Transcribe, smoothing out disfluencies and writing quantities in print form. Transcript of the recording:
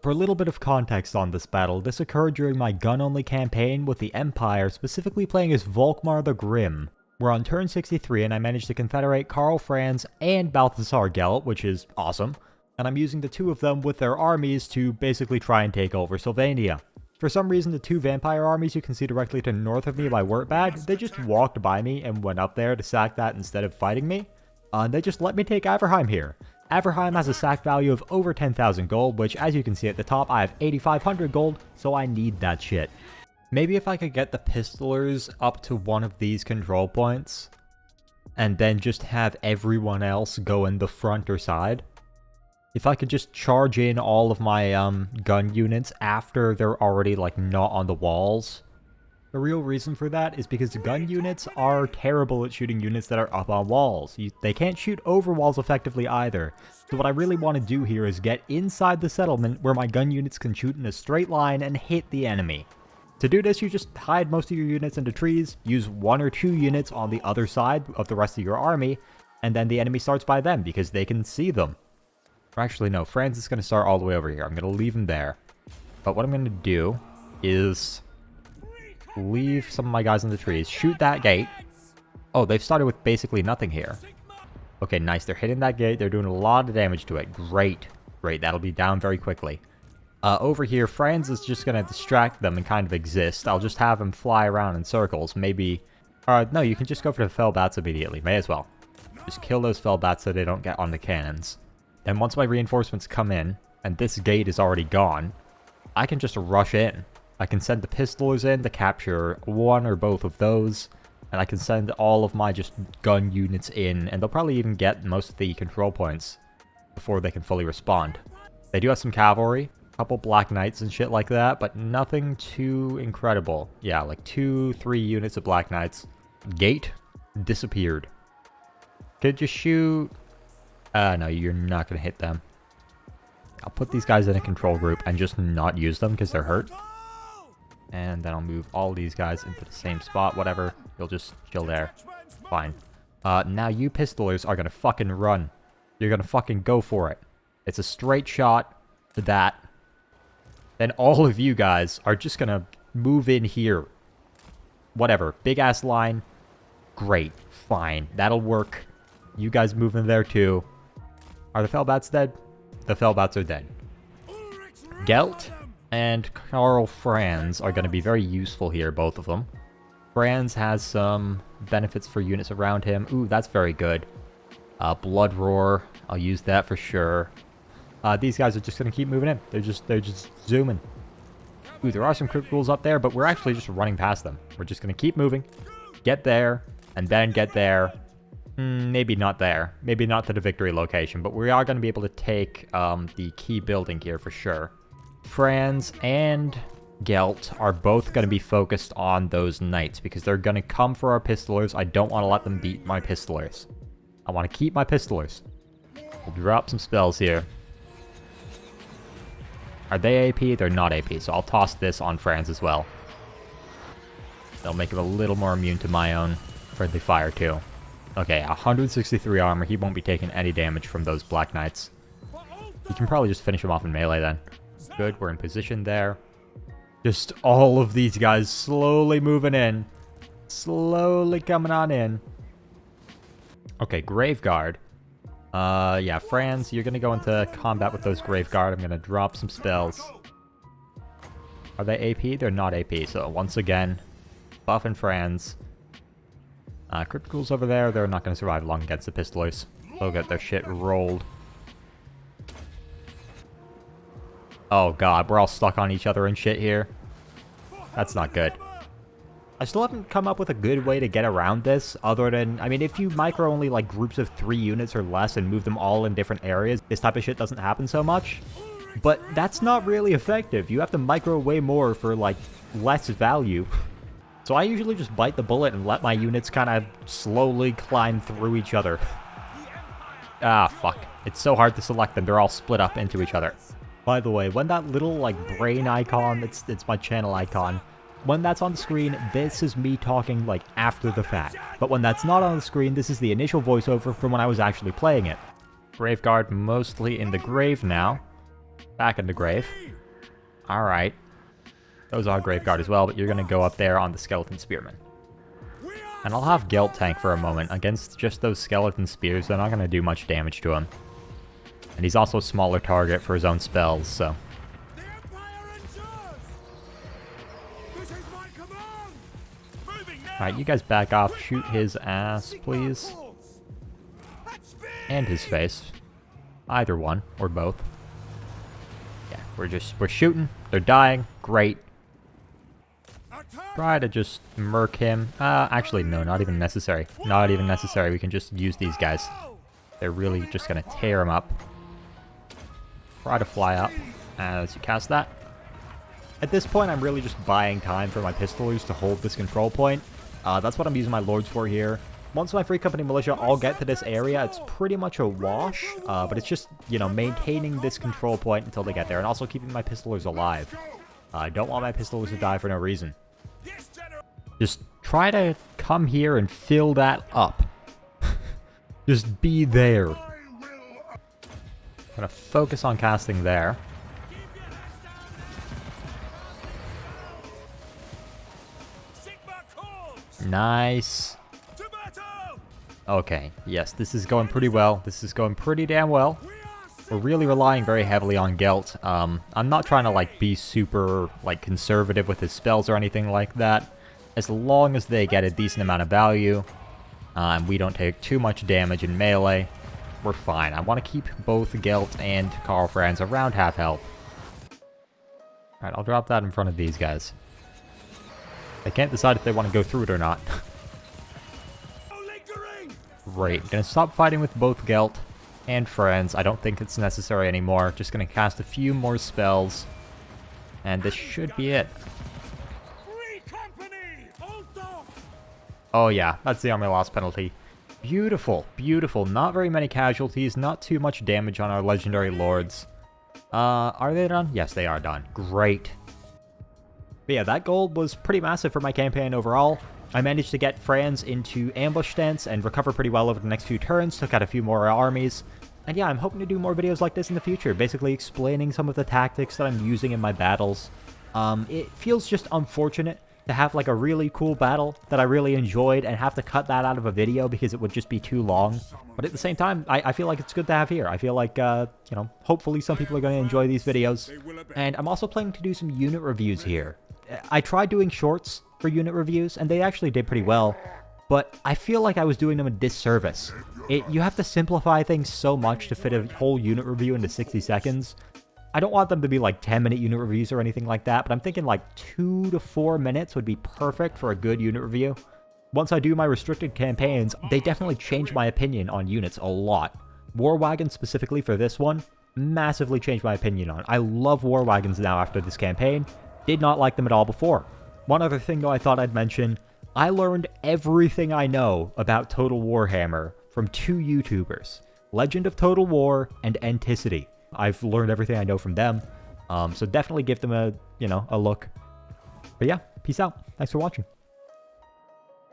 For a little bit of context on this battle, this occurred during my gun-only campaign with the Empire, specifically playing as Volkmar the Grim. We're on turn 63 and I managed to confederate Karl Franz and Balthasar Gelt, which is awesome, and I'm using the two of them with their armies to basically try and take over Sylvania. For some reason, the two vampire armies you can see directly to the north of me by Wurtbag, they just walked by me and went up there to sack that instead of fighting me. They just let me take Averheim here. Averheim has a sack value of over 10,000 gold, which as you can see at the top, I have 8,500 gold, so I need that shit. Maybe if I could get the pistolers up to one of these control points, and then just have everyone else go in the front or side. If I could just charge in all of my gun units after they're already like not on the walls. The real reason for that is because gun units are terrible at shooting units that are up on walls. They can't shoot over walls effectively either. So what I really want to do here is get inside the settlement where my gun units can shoot in a straight line and hit the enemy. To do this, you just hide most of your units into trees, use 1 or 2 units on the other side of the rest of your army, and then the enemy starts by them because they can see them. Or actually no, Franz is going to start all the way over here. I'm going to leave him there. But what I'm going to do is leave some of my guys in the trees, shoot that gate. Oh, they've started with basically nothing here. Okay, nice. They're hitting that gate. They're doing a lot of damage to it. Great. Great. That'll be down very quickly. Over here, Franz is just going to distract them and kind of exist. I'll just have him fly around in circles. Maybe... no, you can just go for the fell bats immediately. May as well. Just kill those fell bats so they don't get on the cannons. Then once my reinforcements come in, and this gate is already gone, I can just rush in. I can send the pistolers in to capture one or both of those, and I can send all of my just gun units in, and they'll probably even get most of the control points before they can fully respond. They do have some cavalry, a couple black knights and shit like that, but nothing too incredible. Yeah, like 2-3 units of black knights. Gate disappeared. Could you shoot? No, you're not gonna hit them. I'll put these guys in a control group and just not use them because they're hurt. And then I'll move all these guys into the same spot, whatever. You'll just chill there. Fine. Now you pistolers are gonna fucking run. You're gonna fucking go for it. It's a straight shot to that. Then all of you guys are just gonna move in here. Whatever. Big ass line. Great. Fine. That'll work. You guys move in there too. Are the Fellbats dead? The Fellbats are dead. Gelt and Karl Franz are going to be very useful here, both of them. Franz has some benefits for units around him. Ooh, that's very good. Blood Roar, I'll use that for sure. These guys are just going to keep moving in. They're just zooming. Ooh, there are some crit rules up there, but we're actually just running past them. We're just going to keep moving. Get there, and then get there. Maybe not there. Maybe not to the victory location, but we are going to be able to take the key building here for sure. Franz and Gelt are both going to be focused on those knights because they're going to come for our pistolers. I don't want to let them beat my pistolers. I want to keep my pistolers. We'll drop some spells here. Are they AP? They're not AP, so I'll toss this on Franz as well. They'll make him a little more immune to my own friendly fire too. Okay, 163 armor. He won't be taking any damage from those Black Knights. You can probably just finish him off in melee then. Good, we're in position there. Just all of these guys slowly moving in. Slowly coming on in. Okay, Graveguard. Yeah, Franz, you're going to go into combat with those Graveguard. I'm going to drop some spells. Are they AP? They're not AP, so once again, buffing Franz. Criticals over there, they're not going to survive long against the pistolers. They'll get their shit rolled. Oh god, we're all stuck on each other and shit here. That's not good. I still haven't come up with a good way to get around this, other than, I mean, if you micro only like groups of 3 units or less and move them all in different areas, this type of shit doesn't happen so much. But that's not really effective. You have to micro way more for like less value. So I usually just bite the bullet and let my units kind of slowly climb through each other. Ah, fuck. It's so hard to select them. They're all split up into each other. By the way, when that little, like, brain icon, it's my channel icon, when that's on the screen, this is me talking, like, after the fact. But when that's not on the screen, this is the initial voiceover from when I was actually playing it. Graveguard mostly in the grave now. Back into grave. Alright. Those are Graveguard as well, but you're going to go up there on the Skeleton Spearman. And I'll have Gelt tank for a moment. Against just those Skeleton Spears, they're not going to do much damage to him. And he's also a smaller target for his own spells, so... Alright, you guys back off. Shoot his ass, please. And his face. Either one, or both. Yeah, we're shooting. They're dying. Great. Try to just murk him. Actually, no, not even necessary. Not even necessary. We can just use these guys. They're really just going to tear him up. Try to fly up as you cast that. At this point, I'm really just buying time for my pistolers to hold this control point. That's what I'm using my lords for here. Once my Free Company Militia all get to this area, it's pretty much a wash. But it's just, you know, maintaining this control point until they get there. And also keeping my pistolers alive. I don't want my pistolers to die for no reason. Just try to come here and fill that up. Just be there. I'm gonna focus on casting there. Nice. Okay, yes, this is going pretty well. This is going pretty damn well. We're really relying very heavily on Gelt. I'm not trying to, like, be super, like, conservative with his spells or anything like that. As long as they get a decent amount of value, and we don't take too much damage in melee, we're fine. I want to keep both Gelt and Karl Franz around half health. Alright, I'll drop that in front of these guys. They can't decide if they want to go through it or not. Great. Gonna stop fighting with both Gelt and Franz. I don't think it's necessary anymore. Just gonna cast a few more spells. And this should be it. Oh yeah, that's the army loss penalty. Beautiful, beautiful. Not very many casualties, not too much damage on our legendary lords. Are they done? Yes, they are done. Great. But yeah, that gold was pretty massive for my campaign overall. I managed to get Franz into ambush stance and recover pretty well over the next few turns, took out a few more armies. And yeah, I'm hoping to do more videos like this in the future, basically explaining some of the tactics that I'm using in my battles. It feels just unfortunate to have like a really cool battle that I really enjoyed and have to cut that out of a video because it would just be too long. But at the same time, I feel like it's good to have here. I feel like, you know, hopefully some people are going to enjoy these videos. And I'm also planning to do some unit reviews here. I tried doing shorts for unit reviews, and they actually did pretty well, but I feel like I was doing them a disservice. You have to simplify things so much to fit a whole unit review into 60 seconds. I don't want them to be like 10-minute unit reviews or anything like that, but I'm thinking like 2 to 4 minutes would be perfect for a good unit review. Once I do my restricted campaigns, they definitely change my opinion on units a lot. War Wagons specifically for this one, massively changed my opinion on. I love War Wagons now after this campaign. Did not like them at all before. One other thing though I thought I'd mention, I learned everything I know about Total Warhammer from 2 YouTubers, Legend of Total War and Anticity. I've learned everything I know from them, so definitely give them a, you know, a look. But yeah, peace out. Thanks for watching.